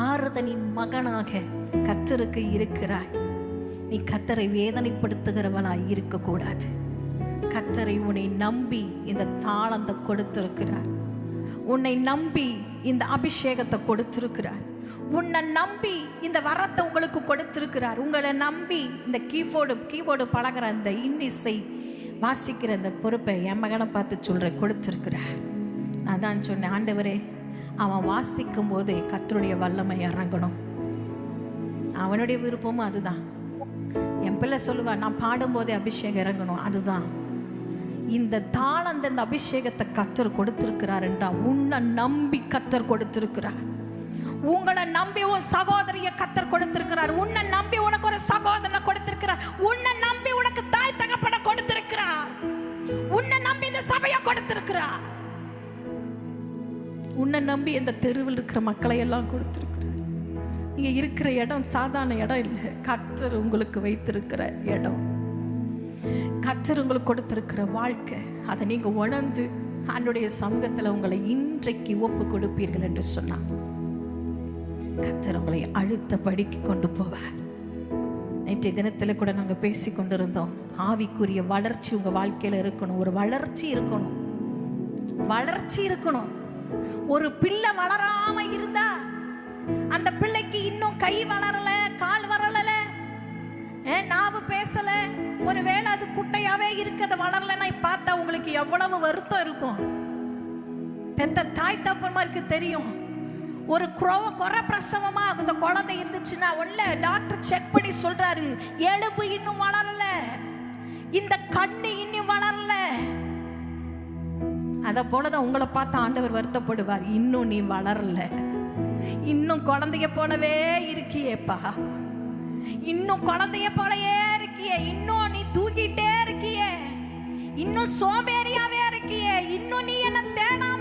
ஆறுதலின் மகனாக கர்த்தருக்கு இருக்கிறாய். நீ கர்த்தரை வேதனைப்படுத்துகிறவளாய் இருக்கக்கூடாது. கர்த்தரை உன்னை நம்பி இந்த தாளத்தை கொடுத்திருக்கிறார். உன்னை நம்பி இந்த அபிஷேகத்தை கொடுத்திருக்கிறார். உன்னை நம்பி இந்த வரத்தை உங்களுக்கு கொடுத்திருக்கிறார். உங்களை நம்பி இந்த கீபோர்டு பழகிற அந்த இன்னிசை வாசிக்கிற அந்த பொறுப்பை என் மகனை பார்த்து சொல்கிறேன், கொடுத்திருக்கிறார். அதான் சொன்னேன், ஆண்டவரே அவன் வாசிக்கும் போது கர்த்தருடைய வல்லமை இறங்கணும். அவனுடைய விருப்பமும் அதுதான். என் பிள்ளை சொல்லுவான், நான் பாடும்போதே அபிஷேகம் இறங்கணும். அதுதான் இந்த தாளம். அந்த அபிஷேகத்தை கர்த்தர் கொடுத்திருக்கிறார் என்றால் உன்னை நம்பி கர்த்தர் கொடுத்திருக்கிறார். உங்களை நம்பி உன் சகோதரிய கர்த்தர் கொடுத்திருக்கிறார். உன்னை நம்பி உனக்கு ஒரு சகோதரனை கொடுத்திருக்கிறார். உன்னை நம்பி உனக்கு தாய் தகப்பனை கொடுத்திருக்கிறார். உன்னை நம்பி இந்த சபையை கொடுத்திருக்கிறார். உன்னை நம்பி இந்த தெருவில் இருக்கிற மக்களை எல்லாம் கொடுத்திருக்கிறார். நீங்க இருக்கிற இடம் சாதாரண இடம் இல்லை. கர்த்தர் உங்களுக்கு வைத்திருக்கிற இடம், கர்த்தர் உங்களுக்கு கொடுத்திருக்கிற வாழ்க்கை, அதை நீங்க உணர்ந்து அவனுடைய சமூகத்தில் உங்களை இன்றைக்கு ஒப்பு கொடுப்பீர்கள் என்று சொன்னார். கர்த்தர் உங்களை அழுத்த படிக்கு கொண்டு போவார். நேற்றைய தினத்தில் கூட நாங்கள் பேசி கொண்டிருந்தோம், ஆவிக்குரிய வளர்ச்சி உங்க வாழ்க்கையில இருக்கணும். ஒரு வளர்ச்சி இருக்கணும், வளர்ச்சி இருக்கணும். ஒரு பிள்ளை வளராம இருந்தா அந்த பிள்ளைக்கு இன்னும் கை வளரல, கால் வரல, நாவு பேசல, ஒருவேளை அது குட்டையாவே இருக்கிறது வளரலன்னா பார்த்தா உங்களுக்கு எவ்வளவு வருத்தம் இருக்கும். பெத்த தாய் தப்பன்மாருக்கு தெரியும். ஒரு குறை பிரசவமா அந்த குழந்தை இருந்துச்சுன்னா உள்ள டாக்டர் செக் பண்ணி சொல்றாரு, எலும்பு இன்னும் வளரல, இந்த கண்ணு இன்னும் வளரல. அத போலதான் உங்களை பார்த்து ஆண்டவர் வருத்தப்படுவார், இன்னும் நீ வளரல, இன்னும் குழந்தைய போலவே இருக்கியேப்பா, இன்னும் குழந்தைய போலவே இருக்கியே, இன்னும் நீ தூக்கிட்டே இருக்கியே, இன்னும் சோம்பேறியாவே இருக்கியே, இன்னும் நீ என்ன தேடாம